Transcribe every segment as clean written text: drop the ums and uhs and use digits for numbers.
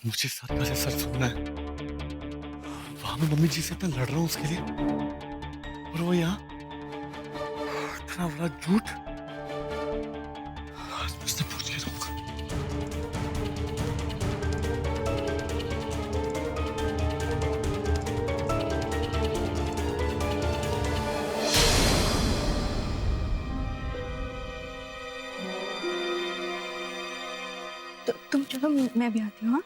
मुझे सारिका से सच सुनना है। वहां मैं मम्मी जी से इतना लड़ रहा हूँ उसके लिए, और वो यहाँ इतना बड़ा झूठ। आज मुझसे पूछ के रहूंगा। तुम चलो, मैं भी आती हूँ। हाँ?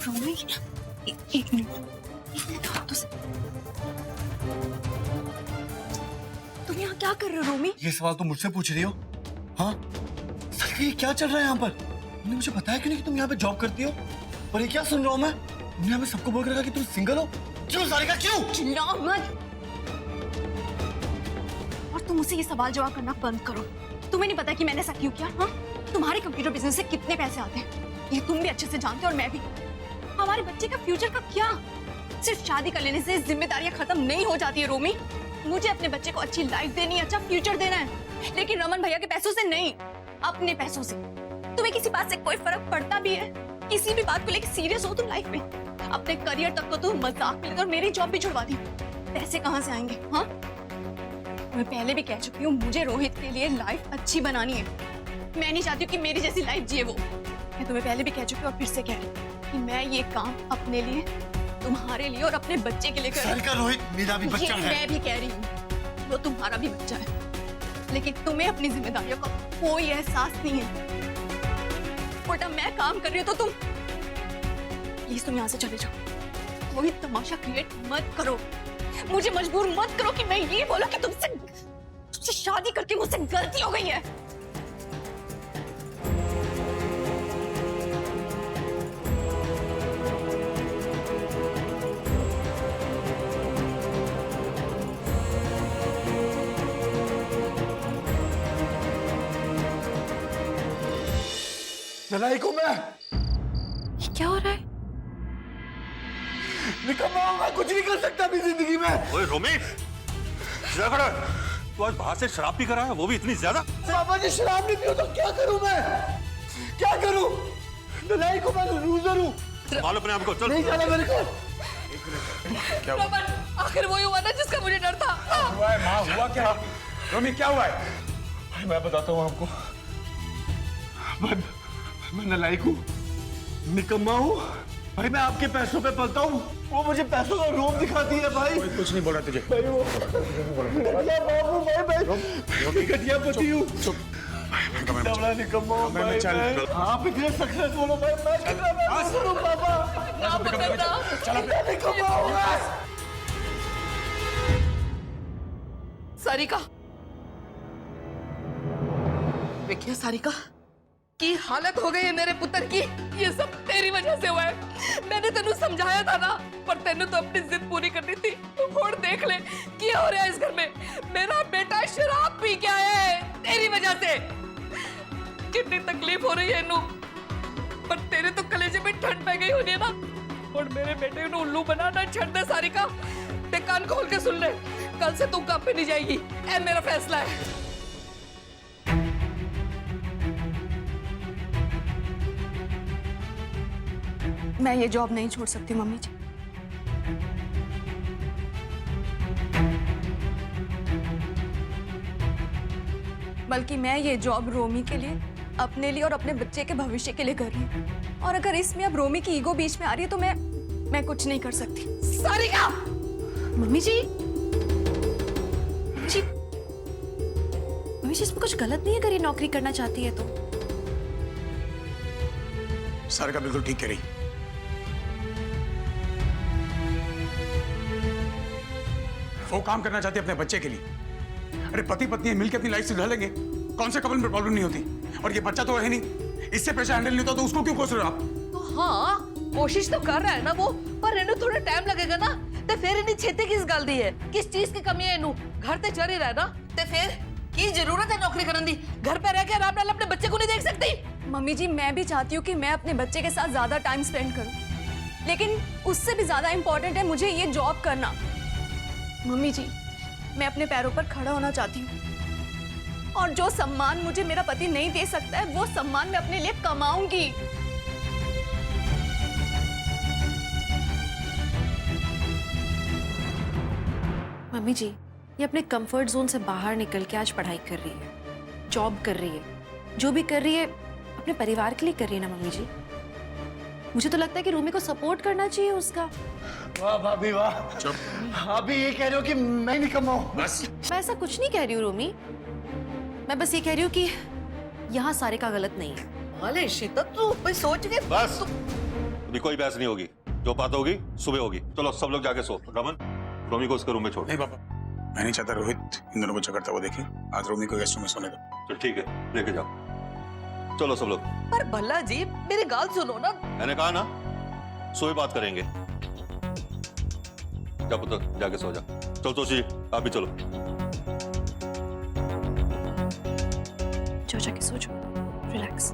रोमी, एक मिनट। तुम यहाँ क्या कर रहे हो रोमी? ये सवाल तुम मुझसे पूछ रही हो? हाँ, सारिका ये क्या चल रहा है यहाँ पर? तुमने मुझे बताया क्यों नहीं कि तुम यहाँ पे जॉब करती हो? और ये क्या सुन रहा हूँ मैं? तुमने हमें सबको बोल के रखा कि तुम सिंगल हो। क्यों सारिका, क्यों? चिल्लाओ मत। और तुम मुझसे ये सवाल जवाब करना बंद करो। तुम्हें नहीं पता कि मैंने ऐसा क्यों किया? हाँ, तुम्हारे कंप्यूटर बिजनेस से कितने पैसे आते हैं ये तुम भी अच्छे से जानते हो, और मैं भी। हमारे बच्चे का फ्यूचर का क्या? सिर्फ शादी कर लेने से जिम्मेदारियां खत्म नहीं हो जाती है रोमी। मुझे अपने बच्चे को अच्छी लाइफ देनी है, अच्छा फ्यूचर देना है, लेकिन रमन भैया के पैसों से नहीं, अपने पैसों से। तुम्हें किसी बात से कोई फर्क पड़ता भी है? किसी भी बात को लेकर सीरियस हो तुम लाइफ में? अपने करियर तक को तुम मजाक में लेकर मेरी जॉब भी छुड़वा दी। पैसे कहाँ से आएंगे? हाँ, मैं पहले भी कह चुकी हूँ, मुझे रोहित के लिए लाइफ अच्छी बनानी है। मैं नहीं चाहती हूँ कि मेरी जैसी लाइफ जिए वो। मैं तुम्हें पहले भी कह चुकी हूँ और फिर से कह रही हूँ कि मैं ये काम अपने लिए, तुम्हारे लिए और अपने बच्चे के लिए कर रही हूँ। सारिका, रोहित मेरा भी बच्चा है। मैं भी कह रही हूँ, वो तुम्हारा भी बच्चा है, लेकिन तुम्हें अपनी जिम्मेदारियों का कोई एहसास नहीं है। उल्टा मैं काम कर रही हूँ तो तुम प्लीज तुम यहाँ से चले जाओ। कोई तमाशा क्रिएट मत करो, मुझे मजबूर मत करो कि मैं ये बोला कि तुमसे शादी करके मुझसे गलती हो गई है। नलायक हूं मैं, ये क्या हो रहा है? निकम्मा हूं मैं, कुछ नहीं कर सकता अपनी जिंदगी में। ओए रोमी, क्या खड़ा है? तू आज बाहर से शराब पी कर आया, वो भी इतनी ज्यादा? पापा जी, शराब नहीं पियो तो क्या करूं मैं? क्या करूं? नलायक हूं मैं, लूजर हूं। संभाल अपने आप को, चल। नहीं जाना मेरे को। क्या हुआ? आखिर वही हुआ ना जिसका मुझे डर था। हुआ है माँ, हुआ क्या? रोमी क्या हुआ है? भाई मैं बताता हूँ आपको। मैं नलायक हूँ, निकम्मा हूँ भाई। मैं आपके पैसों पे पलता हूँ, वो मुझे पैसों का रोब दिखाती है भाई। कोई कुछ नहीं बोल रहा तुझे। भाई वो घटिया बाप हूँ मैं घटिया पति हूँ। इतना बड़ा निकम्मा हूँ भाई मैं। आप इतने सक्सेसफुल हो भाई, मैं कितना बेवकूफ हूँ पापा। इतना निकम्मा हूँ मैं। सारिका, देखिए सारिका की हालत हो गई है मेरे पुत्र की। ये सब तेरी वजह से हुआ है। मैंने तेनू समझाया था ना, पर तेनू तो अपनी जिद पूरी करनी थी। और देख ले क्या हो रहा है इस घर में। मेरा बेटा शराब पी के आया है तेरी वजह से। कितनी तकलीफ हो रही है इनू, पर तेरे तो कलेजे में ठंड पै गई होनी है ना। और मेरे बेटे को उल्लू बनाना छड़ दे सारिका। ते कान खोल के सुन ले, कल से तू काम पे नहीं जाएगी, ऐ मेरा फैसला है। मैं ये जॉब नहीं छोड़ सकती मम्मी जी। बल्कि मैं ये जॉब रोमी के लिए, अपने लिए और अपने बच्चे के भविष्य के लिए कर रही हूँ। और अगर इसमें अब रोमी की ईगो बीच में आ रही है तो मैं कुछ नहीं कर सकती। सारिका! मम्मी जी, मम्मी जी, मम्मी जी, इसमें कुछ गलत नहीं है अगर ये नौकरी करना चाहती है तो। सारिका बिल्कुल ठीक कह रही। वो काम करना चाहती है अपने बच्चे के लिए। अरे पति पत्नी मिलकर अपनी लाइफ से ढलेंगे, कौन से कपल में प्रॉब्लम नहीं होती। और ये बच्चा तो है नहीं, इससे प्रेशर हैंडल नहीं होता तो उसको क्यों कोस रहे हो आप? तो हाँ, कोशिश तो कर रहा है ना वो, पर इन्हें थोड़ा टाइम लगेगा ना। ते फिर इन्हें छेती किस गल दी है? किस चीज की कमी है इन्हें? घर ते चल ही रहा है ना। ते फिर की जरूरत है नौकरी करने दी? घर पे रह के आराम नाल अपने बच्चे को नहीं देख सकती? मम्मी जी, मैं भी चाहती हूँ कि मैं अपने बच्चे के साथ ज्यादा टाइम स्पेंड करूँ, लेकिन उससे भी ज्यादा इंपॉर्टेंट है मुझे ये जॉब करना। मम्मी जी, मैं अपने पैरों पर खड़ा होना चाहती हूँ, और जो सम्मान मुझे मेरा पति नहीं दे सकता है वो सम्मान मैं अपने लिए कमाऊंगी। मम्मी जी, ये अपने कंफर्ट जोन से बाहर निकल के आज पढ़ाई कर रही है, जॉब कर रही है, जो भी कर रही है अपने परिवार के लिए कर रही है ना मम्मी जी। मुझे तो लगता है कि रूमी को सपोर्ट करना चाहिए उसका। वाह भाभी वाह। चुप। भाभी ये कह रहे हो कि मैं नहीं कमाऊं? बस। मैं ऐसा कुछ नहीं कह रही हूँ रूमी, मैं बस ये कह रही हूँ कि यहाँ सारिका गलत नहीं है। अरे शीतल तू कोई सोच के बस अभी कोई बहस नहीं होगी, जो बात होगी सुबह होगी। चलो सब लोग जाके सो। रमन, रोमी को उसके रूम में छोड़। नहीं पापा, मैं नहीं चाहता रोहित इन दोनों को झगड़ता हुआ देखे। आज रोमी को गेस्ट रूम में सोने दो। चल ठीक है, लेके जाओ। चलो सब लोग। पर भल्ला जी मेरी गाल सुनो ना। मैंने कहा ना सोए बात करेंगे। जा पुत्र, जाके सो जा। चलो तोशी, आप भी चलो। जाओ जाके सो जाओ, रिलैक्स।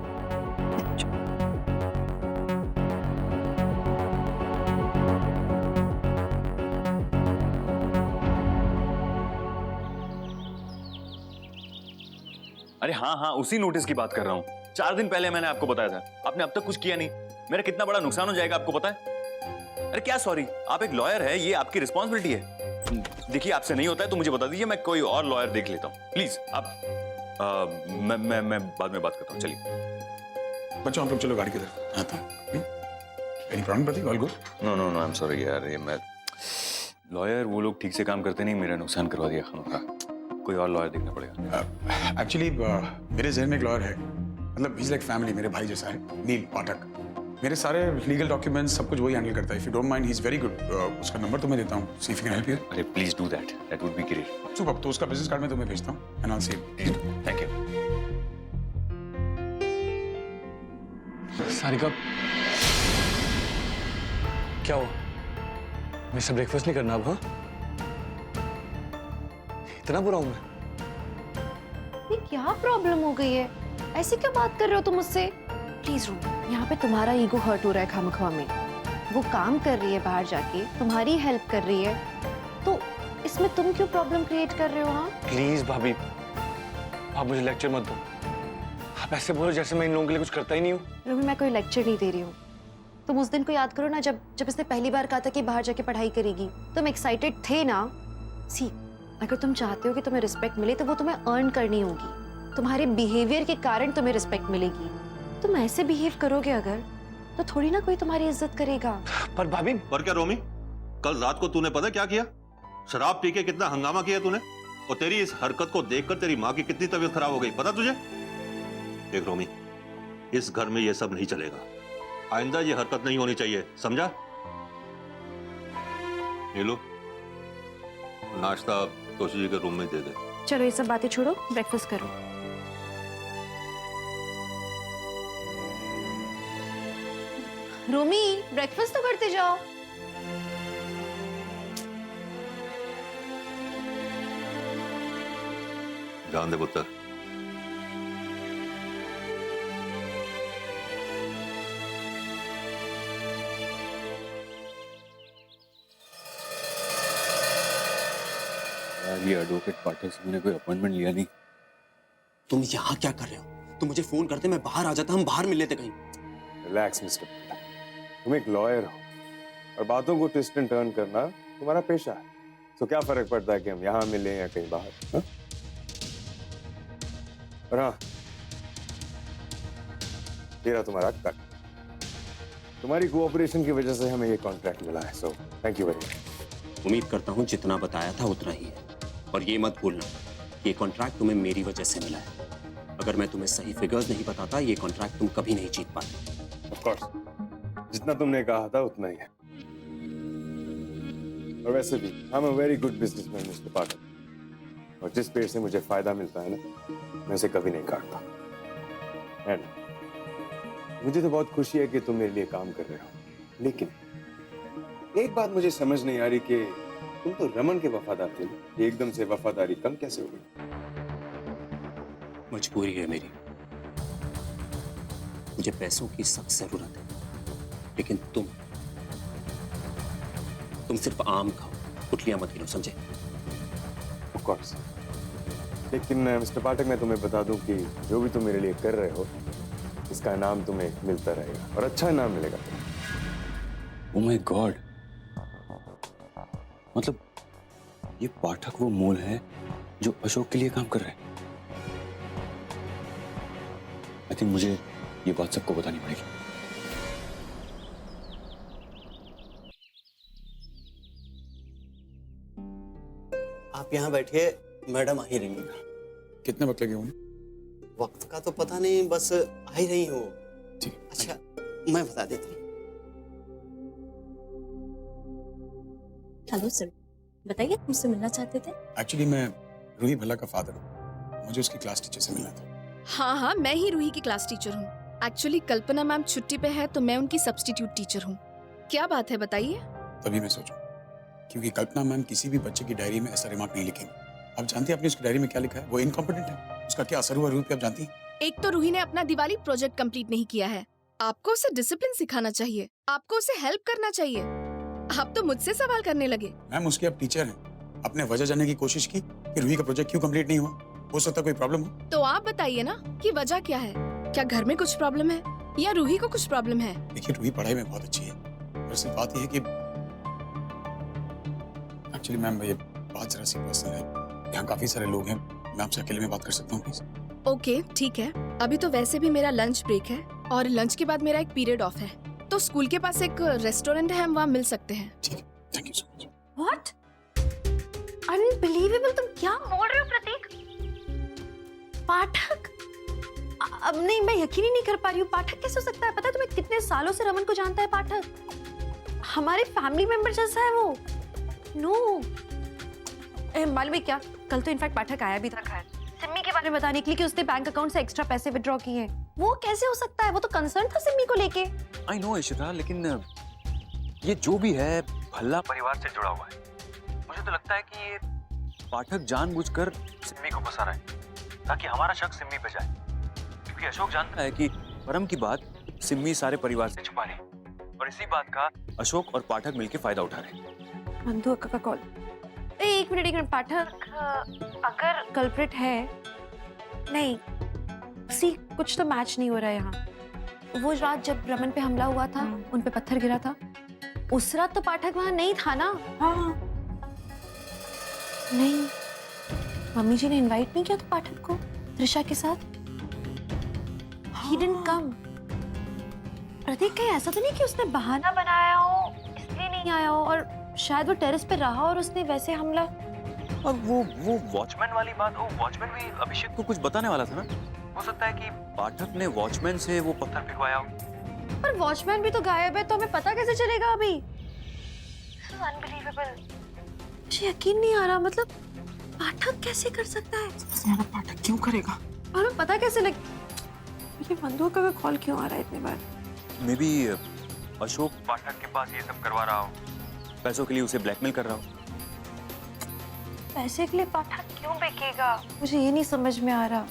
अरे हाँ, उसी नोटिस की बात कर रहा हूँ। 4 दिन पहले मैंने आपको बताया था, आपने अब तक कुछ किया नहीं। मेरा कितना बड़ा नुकसान हो जाएगा आपको पता है? अरे क्या सॉरी, आप एक लॉयर है, ये आपकी रिस्पॉन्सिबिलिटी है। देखिए आपसे नहीं होता है तो मुझे बता दीजिए, मैं कोई और लॉयर देख लेता हूँ प्लीज। आप मैं बाद में बात करता हूँ, चलिए। बच्चों आप लोग चलो गाड़ी की तरफ। आता हूँ। Any problem Pratik? All good? No I am sorry यार, ये मैं लॉयर वो लोग ठीक से काम करते नहीं, मेरा नुकसान करवा दिया खामखा। कोई और लॉयर देखना पड़ेगा। एक्चुअली मेरे जहन में एक लॉयर है, मतलब इज लाइक फैमिली, मेरे भाई जैसा है, नील पाठक। मेरे सारे लीगल डॉक्यूमेंट्स सब कुछ वही हैंडल करता है। If you don't mind, he is very good. उसका नंबर तुम्हें देता हूँ, see if you can help you. अरे please do that, that would be great. Super, तो उसका बिजनेस कार्ड मैं तुम्हें भेजता हूँ and I will see you. Thank you. Sarika क्या हो? मैं सब ब्रेकफास्ट नहीं करना अब? हाँ, इतना बुरा हूं मैं? ये क्या प्रॉब्लम हो गई है? ऐसी क्या बात कर रहे हो तुम मुझसे? प्लीज रूम, यहाँ पे तुम्हारा ईगो हर्ट हो रहा है खामखवा में। वो काम कर रही है बाहर जाके, तुम्हारी हेल्प कर रही है, तो इसमें तुम क्यों प्रॉब्लम क्रिएट कर रहे हो? हाँ प्लीज भाभी, आप मुझे लेक्चर मत दो। आप ऐसे बोलो जैसे मैं इन लोगों के लिए कुछ करता ही नहीं हूँ। रूमी, मैं कोई लेक्चर नहीं दे रही हूँ। तुम उस दिन को याद करो ना, जब इसने पहली बार कहा था कि बाहर जाके पढ़ाई करेगी। तुम एक्साइटेड थे ना? सी, अगर तुम चाहते हो कि तुम्हें रिस्पेक्ट मिले तो वो तुम्हें अर्न करनी होगी। तुम्हारे बिहेवियर के कारण तुम्हें रिस्पेक्ट मिलेगी। तुम ऐसे बिहेव करोगे अगर, तो थोड़ी ना कोई तुम्हारी इज्जत करेगा। पर भाभी, पर क्या रोमी, कल रात को तूने पता क्या किया? शराब पी के कितना हंगामा किया तूने, और तेरी इस हरकत को देखकर तेरी माँ की कितनी तबीयत खराब हो गई पता तुझे? देख रोमी, इस घर में ये सब नहीं चलेगा। आइंदा ये हरकत नहीं होनी चाहिए, समझा? ये लो नाश्ता तोशी जी के रूम में दे दे। चलो ये सब बातें छोड़ो, ब्रेकफास्ट करो। रोमी, ब्रेकफास्ट तो करते जाओ। जान दे पुत्र। ये एडवोकेट पाठक से मैंने कोई अपॉइंटमेंट लिया नहीं। तुम यहाँ क्या कर रहे हो? तुम मुझे फोन करते, मैं बाहर आ जाता, हम बाहर मिल लेते कहीं। रिलैक्स मिस्टर, तुम एक लॉयर हो और बातों को ट्विस्ट एंड टर्न करना तुम्हारा पेशा है। तो क्या फर्क पड़ता है कि हम यहाँ मिले या कहीं बाहर? हा? और हाँ, तेरा तुम्हारा कट, तुम्हारी कोऑपरेशन की वजह से हमें ये कॉन्ट्रैक्ट मिला है। So thank you very much. उम्मीद करता हूँ जितना बताया था उतना ही है, और ये मत भूलना कि ये कॉन्ट्रैक्ट तुम्हें मेरी वजह से मिला है। अगर मैं तुम्हें सही फिगर्स नहीं बताता, ये कॉन्ट्रैक्ट तुम कभी नहीं जीत पाते। ऑफ कोर्स, जितना तुमने कहा था उतना ही है। और वैसे भी I am a very good businessman mister Pathak, और जिस पेड़ से मुझे फायदा मिलता है ना, मैं उसे कभी नहीं काटता। एंड मुझे तो बहुत खुशी है कि तुम मेरे लिए काम कर रहे हो, लेकिन एक बात मुझे समझ नहीं आ रही कि तुम तो रमन के वफादार थे, एकदम से वफादारी कम कैसे हो गई? मजबूरी है मेरी, मुझे पैसों की सख्त जरूरत है, लेकिन तुम सिर्फ आम खाओ, गुठलियां मत गिनो, समझे? कोर्स। लेकिन मिस्टर पाठक, मैं तुम्हें बता दूं कि जो भी तुम मेरे लिए कर रहे हो, इसका इनाम तुम्हें मिलता रहेगा और अच्छा इनाम मिलेगा। ओह माय गॉड, मतलब ये पाठक वो मोल है जो अशोक के लिए काम कर रहे हैं। आई थिंक मुझे ये बात सबको बतानी पड़ेगी। आप यहाँ बैठिए, मैडम आ ही रही हैं। कितने वक्त लगे होंगे? वक्त का तो पता नहीं, बस आ ही रही हो। ठीक। अच्छा, मैं बता देता हूँ। हेलो सर, बताइए, मुझसे मिलना चाहते थे? एक्चुअली मैं रूही भल्ला का फादर हूँ, मुझे उसकी क्लास टीचर से मिलना था। हाँ हाँ, मैं ही रूही की क्लास टीचर हूँ। एक्चुअली कल्पना मैम छुट्टी पे है तो मैं उनकी सब्स्टिट्यूट टीचर हूँ। क्या बात है बताइए। तभी मैं सोचूं, क्योंकि कल्पना मैम किसी भी बच्चे की डायरी में ऐसा रिमार्क नहीं लिखेंगे। आप जानती हैं आपने उसकी डायरी में क्या लिखा है? वो इनकॉम्पिटेंट है। उसका क्या असर हुआ रूही पे आप जानती हैं? एक तो रूही ने अपना दिवाली प्रोजेक्ट कंप्लीट नहीं किया है। आपको उसे डिसिप्लिन सिखाना चाहिए, आपको उसे हेल्प करना चाहिए। आप तो मुझसे सवाल करने लगे। मैम उसके आप टीचर हैं, आपने वजह जानने की कोशिश की कि रूही का प्रोजेक्ट क्यों कंप्लीट नहीं हुआ? हो सकता कोई प्रॉब्लम हो। तो आप बताइए ना कि वजह क्या है। क्या घर में कुछ प्रॉब्लम है या रूही को कुछ प्रॉब्लम है? देखिए रूही पढ़ाई में बहुत अच्छी है, दरअसल बात यह है कि एक्चुअली मैम ये बात जरा सी पर्सनल है। यहाँ काफी सारे लोग हैं, मैं आपसे अकेले में बात कर सकता हूँ प्लीज? ओके ठीक है। अभी तो वैसे भी मेरा लंच ब्रेक है और लंच के बाद मेरा एक पीरियड ऑफ है, तो स्कूल के पास एक रेस्टोरेंट है, हम वहाँ मिल सकते हैं। ठीक है, thank you so much. What? Unbelievable, तुम क्या बोल रहे हो प्रतीक? पाठक? अब नहीं, मैं यकीन ही नहीं कर पा रही हूँ। पाठक कैसे हो सकता है? पता है तुम्हें कितने सालों से रमन को जानता है पाठक? हमारे फैमिली मेंबर जैसा है वो। नो मालूम है क्या, कल तो इनफैक्ट पाठक आया भी था घर सिम्मी के बारे में बताने के लिए कि उसने बैंक अकाउंट से एक्स्ट्रा पैसे विड्रॉ किए हैं। वो कैसे हो सकता है? वो तो कंसर्न था सिम्मी को लेके। आई नो इशिता, लेकिन ये जो भी है भल्ला परिवार से जुड़ा हुआ है। मुझे तो लगता है कि ये पाठक जानबूझकर सिम्मी को फंसा रहा है ताकि हमारा शक सिम्मी पे जाए, क्योंकि अशोक जानता है कि परम की बात सिम्मी सारे परिवार से छुपा रही है और इसी बात का अशोक और पाठक मिलकर फायदा उठा रहे हैं। बंधु अक्का का कॉल। एक मिनट, पाठक अगर कल्प्रिट है, नहीं सी कुछ तो मैच नहीं हो रहा है यहाँ। वो रात जब रमन पे हमला हुआ था, उन पे पत्थर गिरा था, उस रात तो पाठक वहां नहीं था ना? हाँ नहीं, मम्मी जी ने इनवाइट नहीं किया था पाठक को त्रिशा के साथ। He didn't come। प्रतीक कहीं ऐसा तो नहीं कि उसने बहाना बनाया हो इसलिए नहीं आया हो, और शायद वो टेरेस पे रहा और उसने वैसे हमला। और वो वॉचमैन वाली बात, वो वॉचमैन भी अभिषेक को कुछ बताने वाला था ना। हो सकता है कि पाठक ने वॉचमैन से वो पत्थर फेंकवाया हो। पर वॉचमैन भी तो गायब है, तो हमें पता कैसे चलेगा अभी? अनबिलीवेबल, मुझे यकीन नहीं आ रहा। मतलब पाठक कैसे कर सकता है? पाठक क्यों करेगा? और हमें पता कैसे लग? ये बंदूक का कॉल क्यों आ रहा है इतने बार? मे बी अशोक पाठक के पास ये सब करवा रहा हो, पैसों के लिए उसे ब्लैकमेल कर रहा हो। पैसे के लिए पाठक क्यों बेचेगा? मुझे ये नहीं समझ में आ रहा।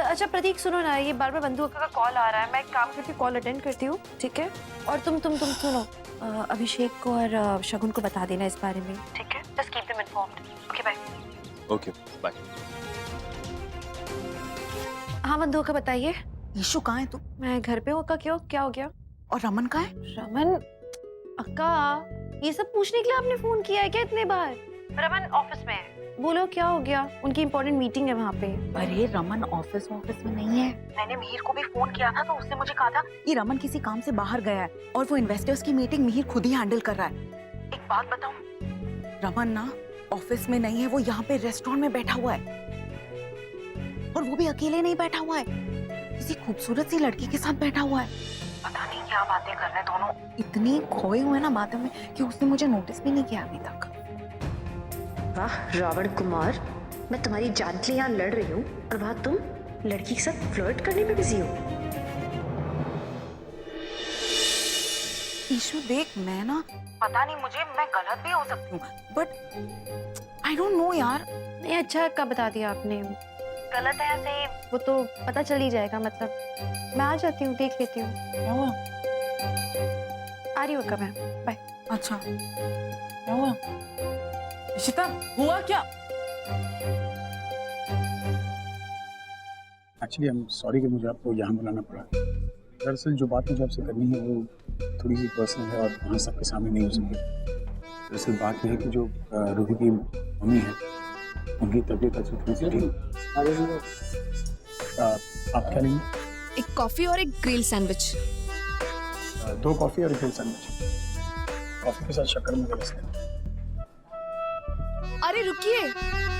अच्छा प्रतीक सुनो ना, ये बार बार बंदूक का कॉल आ रहा है, मैं एक काम करती हूँ, कॉल अटेंड करती हूँ, ठीक है? और तुम सुनो, अभिषेक को और शगुन को बता देना इस बारे में, ठीक है? Just keep them informed. Okay bye. Okay bye. हाँ बंदूक का बताइए। ईशु कहाँ है तू? मैं घर पे हूँ। अक्का क्यों, क्या हो गया? और रमन कहाँ है? रमन? अक्का ये सब पूछने के लिए आपने फोन किया है क्या इतने बार? रमन ऑफिस में है। बोलो क्या हो गया? उनकी इंपॉर्टेंट मीटिंग है वहाँ पे। अरे रमन ऑफिस में नहीं है। मैंने मिहिर को भी फोन किया था तो उसने मुझे कहा था कि रमन किसी काम से बाहर गया है और वो इन्वेस्टर्स की मीटिंग मिहिर खुद ही हैंडल कर रहा है। एक बात बताऊं, रमन ना ऑफिस में नहीं है, वो यहाँ पे रेस्टोरेंट में बैठा हुआ है, और वो भी अकेले नहीं बैठा हुआ है, किसी खूबसूरत सी लड़की के साथ बैठा हुआ है। पता नहीं क्या बातें कर रहे दोनों, इतनी खोए हुए ना बातों में कि उसने मुझे नोटिस भी नहीं किया अभी तक। वाह रावण कुमार, मैं तुम्हारी जान के लिए यहाँ लड़ रही हूँ और वहाँ तुम लड़की के साथ फ्लर्ट करने में बिजी हो। ईशु देख, मैं ना पता नहीं, मैं गलत भी हो सकती हूँ, बट आई डोंट नो यार। नहीं अच्छा कब बता दिया आपने? गलत है या सही वो तो पता चल ही जाएगा। मतलब मैं आ जाती हूँ, देख लेती हूँ। आ रही हूँ कब? मैं बाय। अच्छा क्या हुआ इशिता, हुआ क्या? एक्चुअली आई एम सॉरी कि मुझे आपको यहाँ बुलाना पड़ा। दरअसल जो बात मुझे आपसे करनी है वो थोड़ी सी पर्सनल है और वहाँ सबके सामने नहीं हो सकती। दरअसल बात यह है कि जो रूही की मम्मी है उनकी तबीयत आज थोड़ी सी ठीक आप क्या लेंगे? एक कॉफी और एक ग्रिल सैंडविच। 2 कॉफी और 1 ग्रिल सैंडविच। कॉफी के साथ शक्कर में गलत है। अरे रुकिए,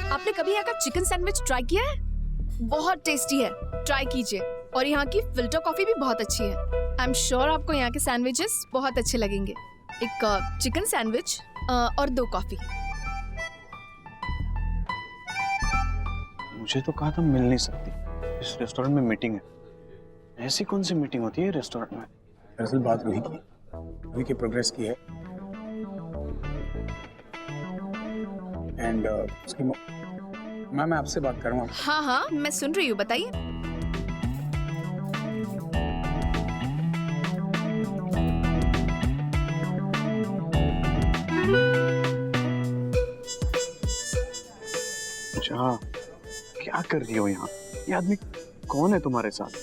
आपने कभी यहाँ का चिकन सैंडविच ट्राई किया है? बहुत टेस्टी है, ट्राई कीजिए। और यहाँ की फिल्टर कॉफी भी बहुत अच्छी है। आई एम श्योर आपको यहाँ के सैंडविचेस बहुत अच्छे लगेंगे। एक चिकन सैंडविच और 2 कॉफी। मुझे तो कहा था मिल नहीं सकती, इस रेस्टोरेंट में मीटिंग है। ऐसी कौन सी मीटिंग होती है रेस्टोरेंट में? दरअसल बात रूही की प्रोग्रेस की है एंड उसकी मैं आपसे बात कर रहा हूँ। हाँ हाँ, मैं सुन रही हूँ, बताइए। अच्छा, क्या कर रही हो यहाँ? ये आदमी कौन है तुम्हारे साथ?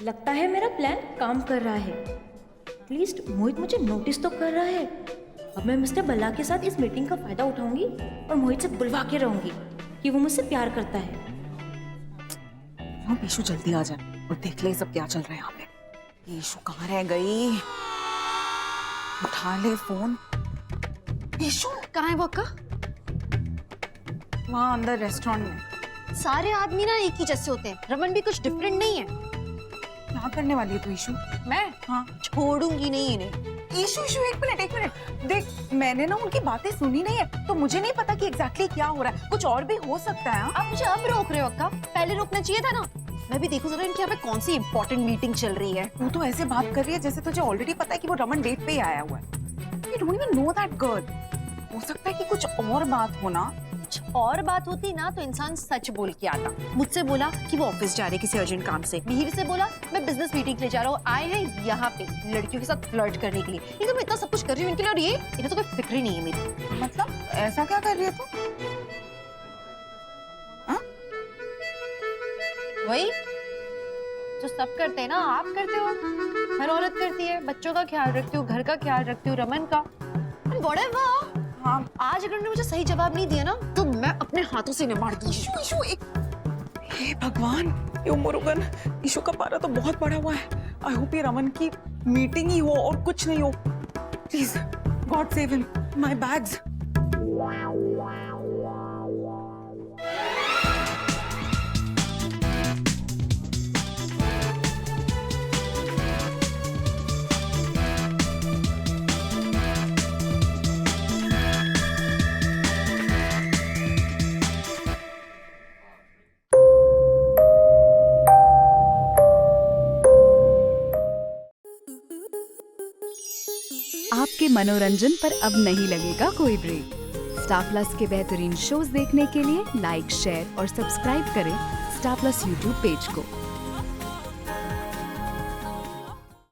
लगता है मेरा प्लान काम कर रहा है। एटलीस्ट मोहित मुझे नोटिस तो कर रहा है। अब मैं मिस्टर बल्ला के साथ इस मीटिंग का फायदा उठाऊंगी और मोहित से बुलवा के रहूंगी कि वो मुझसे प्यार करता है। हाँ, ईशु जल्दी आ जाए और देख ले सब क्या चल रहा है यहाँ पे। ईशु कहाँ रह गई? उठा ले फोन। ईशु कहाँ है वो अक्का? वहाँ अंदर रेस्टोरेंट में। सारे आदमी ना एक ही जैसे होते हैं, रमन भी कुछ डिफरेंट नहीं है। क्या करने वाली है तू ईशु? मैं हाँ छोड़ूंगी नहीं इन्हें। ईशु ईशु एक मिनट देख, मैंने ना उनकी बातें सुनी नहीं है तो मुझे नहीं पता कि एग्जैक्टली क्या हो रहा है। कुछ और भी हो सकता है। आप मुझे अब रोक रहे हो अक्का? पहले रोकना चाहिए था ना। मैं भी देखूं जरा इनके यहाँ पे कौन सी इंपॉर्टेंट मीटिंग चल रही है। तू तो ऐसे बात कर रही है जैसे तुझे ऑलरेडी पता है कि वो रमन डेट पे ही आया हुआ है। You don't even know that girl. हो सकता है कि कुछ और बात हो ना। और बात होती ना तो इंसान सच बोल के आता। मुझसे बोला कि वो ऑफिस जा रहे किसी अर्जेंट काम से। मिहिर से बोला मैं बिजनेस मीटिंग के लिए जा रहा हूँ। आए हैं यहाँ पे लड़कियों के साथ फ्लर्ट करने के लिए। ये तो मैं इतना सब कुछ कर रही हूँ इनके लिए और ये इन्हें तो कोई फिक्र ही नहीं है मेरी। मतलब ऐसा क्या कर रही है तू? वही जो सब करते हैं ना आप करते हो। हर औरत करती है। बच्चों का ख्याल रखती हूँ, घर का ख्याल रखती हूँ, रमन का। Whatever। हाँ, आज अगर उन्होंने मुझे सही जवाब नहीं दिया ना तो मैं अपने हाथों से इन्हें मार दूंगी। ईशु एक, हे भगवान, ये मुरुगन ईशु का पारा तो बहुत बढ़ा हुआ है। आई होप ये रमन की मीटिंग ही हो और कुछ नहीं हो। Please God save him. My bags. आपके मनोरंजन पर अब नहीं लगेगा कोई ब्रेक। स्टार प्लस के बेहतरीन शोज देखने के लिए लाइक, शेयर और सब्सक्राइब करें स्टार प्लस यूट्यूब पेज को।